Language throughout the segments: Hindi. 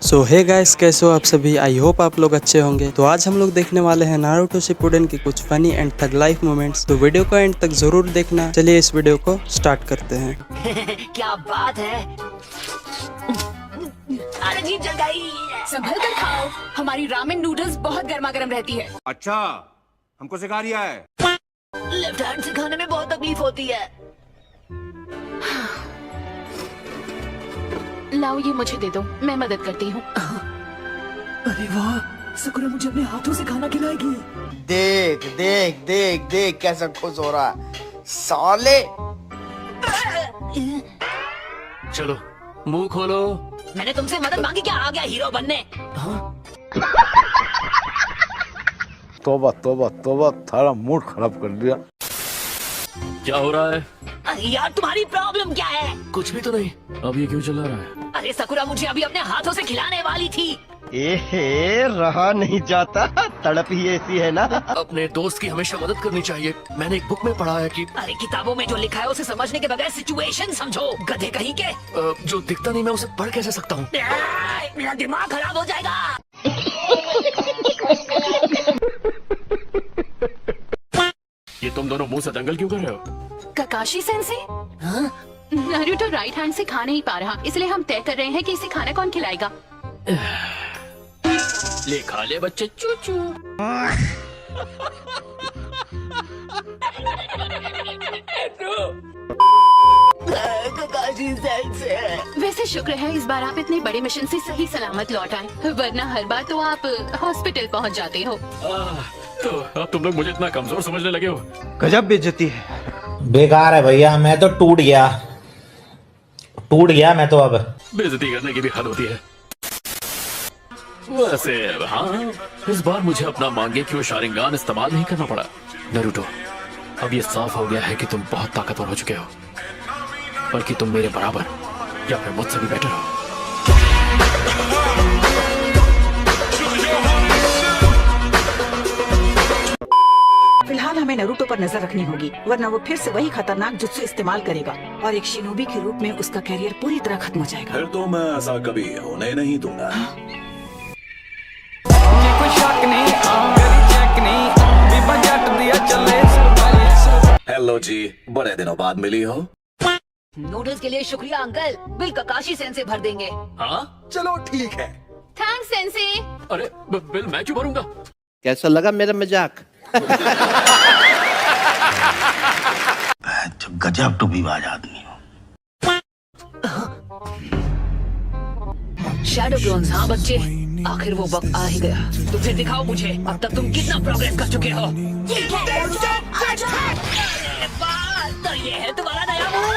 सो हे गाइस, कैसे हो आप सभी। आई होप आप लोग अच्छे होंगे। तो आज हम लोग देखने वाले हैं नारुतो शिपुडेन के कुछ funny and tug life moments. तो वीडियो को एंड तक जरूर देखना। चलिए इस वीडियो को स्टार्ट करते हैं। क्या बात है। अरे जीभ जल गई। संभल कर खाओ, हमारी रामेन नूडल्स बहुत गर्मा गर्म रहती है। अच्छा, हमको सिखा रिया है। लेफ्ट हैंड से खाने में बहुत तकलीफ होती है। लाओ ये मुझे दे दो, मैं मदद करती हूँ। अरे वाह, सकुरा मुझे अपने हाथों से खाना खिलाएगी। देख देख देख देख कैसा खुश हो रहा है साले। चलो मुंह खोलो। मैंने तुमसे मदद मांगी, क्या आ गया हीरो बनने। तोबा तोबा तोबा, थारा मूड खराब कर दिया। क्या हो रहा है? यार तुम्हारी प्रॉब्लम क्या है? कुछ भी तो नहीं। अब ये क्यों चला रहा है? अरे सकुरा मुझे अभी अपने हाथों से खिलाने वाली थी। एहे, रहा नहीं जाता, तड़प ही ऐसी है ना। अपने दोस्त की हमेशा मदद करनी चाहिए। मैंने एक बुक में पढ़ा है कि अरे किताबों में जो लिखा है उसे समझने के बगैर सिचुएशन समझो, गधे कहीं के। जो दिखता नहीं मैं उसे पढ़ कैसे सकता हूँ? मेरा दिमाग खराब हो जाएगा। ये तुम दोनों मुंह से दंगल क्यों कर रहे हो? ककाशी सेंसे, नारुतो राइट हैंड से खा नहीं पा रहा, इसलिए हम तय कर रहे हैं कि इसे खाना कौन खिलाएगा। ले खा ले बच्चे, चूचू। ककाशी सेंसे। वैसे शुक्र है इस बार आप इतने बड़े मिशन से सही सलामत लौट आए, वरना हर बार तो आप हॉस्पिटल पहुंच जाते हो। तो अब तुम लोग मुझे इतना कमजोर समझने लगे हो? गजब बेइज्जती है। बेकार है भैया, मैं तो टूट गया मैं तो। अब बेइज्जती करने की भी हद होती है। वैसे हाँ, इस बार मुझे अपना मांगे क्यों शारिंगान इस्तेमाल नहीं करना पड़ा। नारुतो, अब ये साफ हो गया है कि तुम बहुत ताकतवर हो चुके हो, बल्कि तुम मेरे बराबर या फिर मुझसे भी बेटर हो। फिलहाल हमें नारुतो पर नजर रखनी होगी, वरना वो फिर से वही खतरनाक जुत्सु इस्तेमाल करेगा और एक शिनोबी के रूप में उसका कैरियर पूरी तरह खत्म हो जाएगा। फिर तो मैं ऐसा कभी होने नहीं दूंगा। हेलो जी, बड़े दिनों बाद मिली हो। नूडल्स के लिए शुक्रिया अंकल, बिल ककाशी सेंसे भर देंगे। हाँ चलो ठीक है। Thanks sense. अरे बिल मैं क्यों भरूंगा? कैसा लगा मेरा मजाक? गजब टूबीबाज आदमी हो। शैडो क्लोन्स, हाँ बच्चे, आखिर वो वक्त आ ही गया। तो फिर दिखाओ मुझे अब तक तुम कितना प्रोग्रेस कर चुके हो। तो ये है तुम्हारा नया मूव।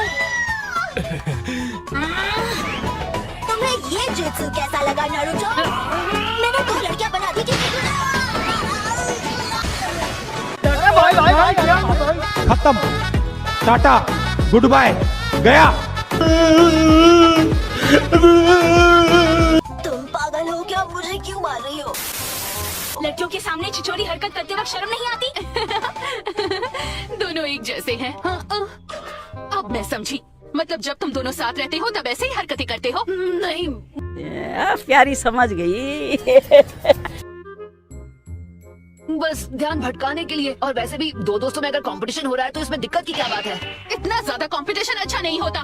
तुम्हें ये जुत्सु कैसा लगा नारुतो? मैंने 2 लड़कियां बना दी। खत्म, टाटा, गुड बाय, गया। तुम पागल हो क्या? मुझे क्यों मार रही हो? लड़कियों के सामने छिछोरी हरकत करते वक्त शर्म नहीं आती? दोनों एक जैसे हैं। हाँ, अब मैं समझी, मतलब जब तुम दोनों साथ रहते हो तब ऐसे ही हरकतें करते हो। नहीं, प्यारी समझ गई। बस ध्यान भटकाने के लिए। और वैसे भी 2 दोस्तों में अगर कंपटीशन हो रहा है तो इसमें दिक्कत की क्या बात है? इतना ज्यादा कंपटीशन अच्छा नहीं होता।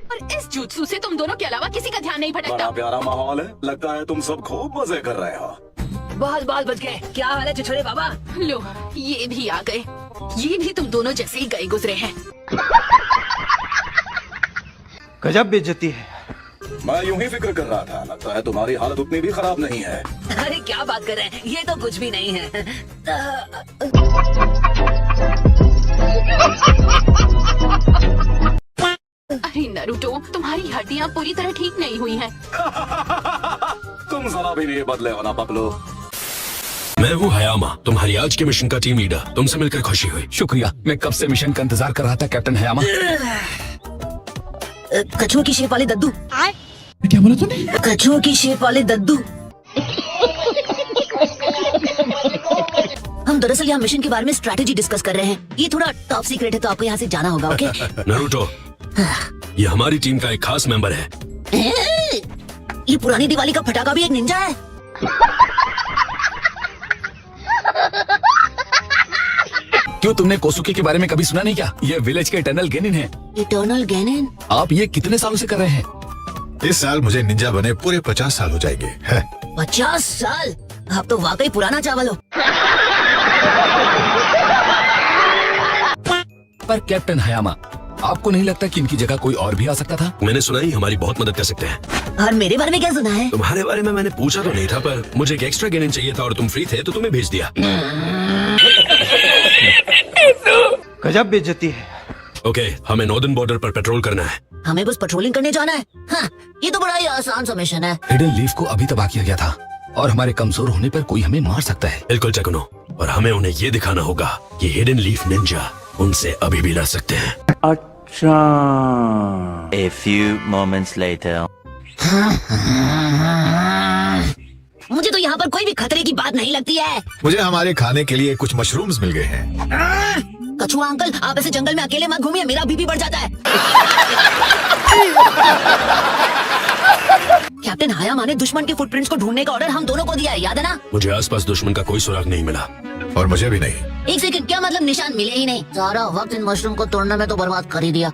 और इस जुत्सु से तुम दोनों के अलावा किसी का ध्यान नहीं बड़ा भटकता। प्यारा माहौल है, लगता है तुम सब खूब मजे कर रहे हो। बहुत बाल बच गए। क्या हाल है चिछड़े बाबा? लो, ये भी आ गए। ये भी तुम दोनों जैसे ही गए गुजरे हैं। गजब बेइज्जती है। मैं यूं ही फिक्र कर रहा था, लगता है तुम्हारी हालत उतनी भी खराब नहीं है। अरे क्या बात कर रहे हैं, ये तो कुछ भी नहीं है। अरे नारुतो, तुम्हारी हड्डियाँ पूरी तरह ठीक नहीं हुई हैं। तुम जरा भी नहीं बदले हो ना पगलो। मैं हूँ हयामा, तुम्हारी आज के मिशन का टीम लीडर। तुमसे मिलकर खुशी हुई। शुक्रिया, मैं कब से मिशन का इंतजार कर रहा था कैप्टन हयामा। कछुआ की शेप वाले दद्दू। क्या बोला तूने? कछुआ की शेप वाले दद्दू। हम दरअसल यहाँ मिशन के बारे में स्ट्रैटेजी डिस्कस कर रहे हैं। ये थोड़ा टॉप सीक्रेट है तो आपको यहाँ से जाना होगा, ओके? नारुतो, ये हमारी टीम का एक खास मेंबर है। ये पुरानी दिवाली का फटाका भी एक निंजा है। क्यों, तुमने कोसुकी के बारे में कभी सुना नहीं क्या? ये विलेज के इटर्नल गेनिन है। इटर्नल गेनिन? आप ये कितने सालों से कर रहे हैं? इस साल मुझे निंजा बने पूरे 50 साल हो जाएंगे। 50 साल? आप तो वाकई पुराना चावल हो। पर कैप्टन हयामा, आपको नहीं लगता कि इनकी जगह कोई और भी आ सकता था? मैंने सुना ही हमारी बहुत मदद कर सकते हैं। और मेरे बारे में क्या सुना है? तुम्हारे बारे में मैंने पूछा तो नहीं था, पर मुझे एक एक्स्ट्रा गेनिन चाहिए था और तुम फ्री थे तो तुम्हें भेज दिया। गजब बेइज्जती है। ओके, हमें नॉर्दर्न बॉर्डर पर पेट्रोल करना है। हमें बस पेट्रोलिंग करने जाना है। हाँ, ये तो बड़ा ही आसान सा मिशन है। हिडन लीफ को अभी तबाह किया गया था और हमारे कमजोर होने पर कोई हमें मार सकता है। बिल्कुल टेक्नो, और हमें उन्हें ये दिखाना होगा कि हिडन लीफ निंजा उनसे अभी भी लड़ सकते हैं। अच्छा। A few moments later. मुझे तो यहाँ पर कोई भी खतरे की बात नहीं लगती है। मुझे हमारे खाने के लिए कुछ मशरूम्स मिल गए हैं। कछुआ अंकल, आप ऐसे जंगल में अकेले मत घूमिए, मेरा बीपी बढ़ जाता है। कैप्टन हयामा ने दुश्मन के फुटप्रिंट्स को ढूंढने का ऑर्डर हम दोनों को दिया है, याद है ना? मुझे आसपास दुश्मन का कोई सुराग नहीं मिला। और मुझे भी नहीं। एक सेकंड, क्या मतलब निशान मिले ही नहीं? सारा वक्त इन मशरूम को तोड़ने में तो बर्बाद कर ही दिया।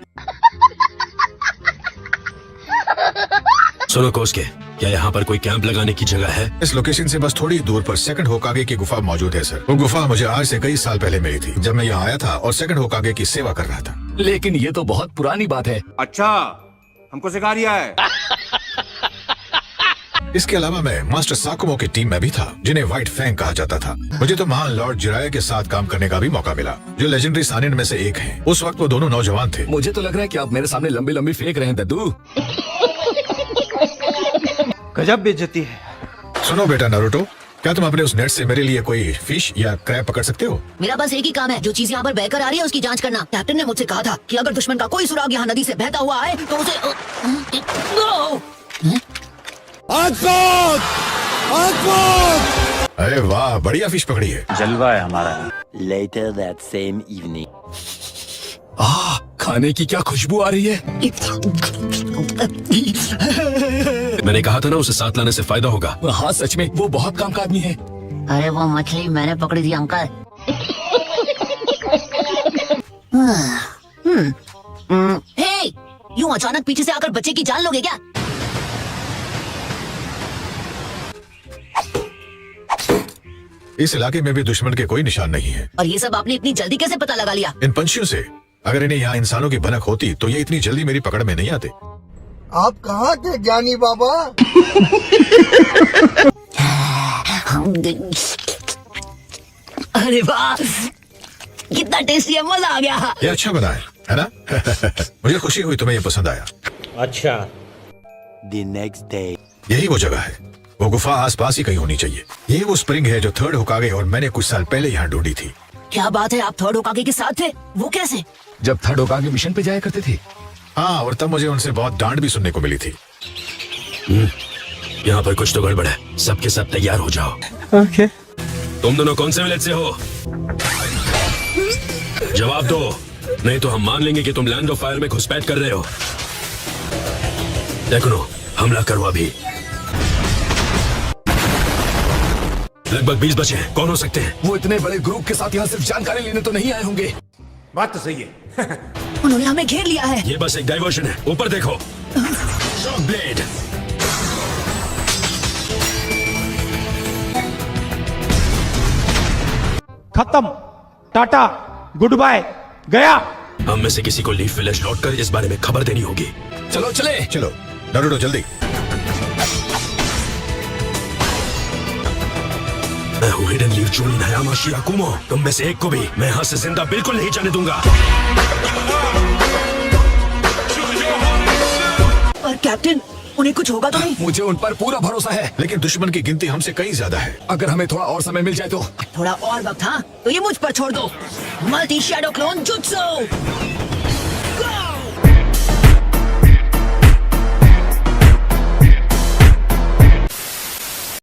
सुनो कोस्के, क्या यहाँ पर कोई कैंप लगाने की जगह है? इस लोकेशन से बस थोड़ी दूर पर सेकंड होकागे की गुफा मौजूद है सर। वो गुफा मुझे आज से कई साल पहले मिली थी, जब मैं यहाँ आया था और सेकंड होकागे की सेवा कर रहा था। लेकिन ये तो बहुत पुरानी बात है। अच्छा, हमको सिखा रिया है। इसके अलावा मैं मास्टर साकुमो की टीम में भी था, जिन्हें व्हाइट फैंग कहा जाता था। मुझे तो महान लॉर्ड जिराया के साथ काम करने का भी मौका मिला, जो लेजेंडरी सानिन में से एक हैं। उस वक्त वो दोनों नौजवान थे। मुझे तो लग रहा है कि आप मेरे सामने लंबी लंबी फेंक रहे हैं दद्दू। गजब बेइज्जती है। सुनो बेटा नारुतो, क्या तुम अपने उस नेट से मेरे लिए कोई फिश या क्रैब पकड़ सकते हो? मेरा बस एक ही काम है, जो चीज यहाँ पर बहकर आ रही है उसकी जांच करना। कैप्टन ने मुझसे कहा था कि अगर दुश्मन का कोई सुराग यहाँ नदी से बहता हुआ आए तो उसे अरे वाह, बढ़िया फिश पकड़ी है। जलवा है हमारा। Later that same evening. खाने की क्या खुशबू आ रही है। मैंने कहा था ना, उसे साथ लाने से फायदा होगा। हाँ सच में, वो बहुत काम का आदमी है। अरे वो मछली मैंने पकड़ी थी अंकल। हे, यूं अचानक पीछे से आकर बच्चे की जान लोगे क्या? इस इलाके में भी दुश्मन के कोई निशान नहीं है। और ये सब आपने इतनी जल्दी कैसे पता लगा लिया? इन पंछियों से। अगर इन्हें यहाँ इंसानों की भनक होती तो ये इतनी जल्दी मेरी पकड़ में नहीं आते। आप कहाँ थे ज्ञानी बाबा? अरे वाह, कितना टेस्टी है, मजा आ गया। ये अच्छा बना है ना? मुझे खुशी हुई तुम्हें ये पसंद आया। अच्छा। The next day. यही वो जगह है। वो गुफा आसपास ही कहीं होनी चाहिए। ये वो स्प्रिंग है जो थर्ड होकागे और मैंने कुछ साल पहले यहाँ ढूंढी थी। क्या बात है, आप थर्ड होकागे के साथ थे? वो कैसे? जब थर्ड होकागे मिशन पे जाया करते थे। हाँ, और तब मुझे उनसे बहुत डांट भी सुनने को मिली थी। यहाँ पर कुछ तो गड़बड़ है। सबके सब तैयार हो जाओ। ओके। तुम दोनों कौन से विलेज से हो? जवाब दो, नहीं तो हम मान लेंगे कि तुम लैंड ऑफ फायर में घुसपैठ कर रहे हो। देखो, हमला करो अभी। लगभग 20 बचे हैं। कौन हो सकते हैं? वो इतने बड़े ग्रुप के साथ यहाँ सिर्फ जानकारी लेने तो नहीं आए होंगे। बात तो सही है। उन्होंने हमें घेर लिया है। ये बस एक डाइवर्शन है। ऊपर देखो, शॉक ब्लेड। खत्म, टाटा, गुड बाय, गया। हम में से किसी को लीफ विलेज लौटकर इस बारे में खबर देनी होगी। चलो चले। चलो नारुतो, जल्दी। मैं हूँ हिडन लीफ जूनिन हयामा शिराकुमो। तुम में से एक को भी मैं यहाँ से जिंदा बिल्कुल नहीं जाने दूंगा। पर कैप्टन, उन्हें कुछ होगा तो नहीं? मुझे उन पर पूरा भरोसा है, लेकिन दुश्मन की गिनती हमसे कहीं ज्यादा है। अगर हमें थोड़ा और समय मिल जाए तो। थोड़ा और वक्त, हाँ तो ये मुझ पर छोड़ दो। Multi shadow clone jutsu.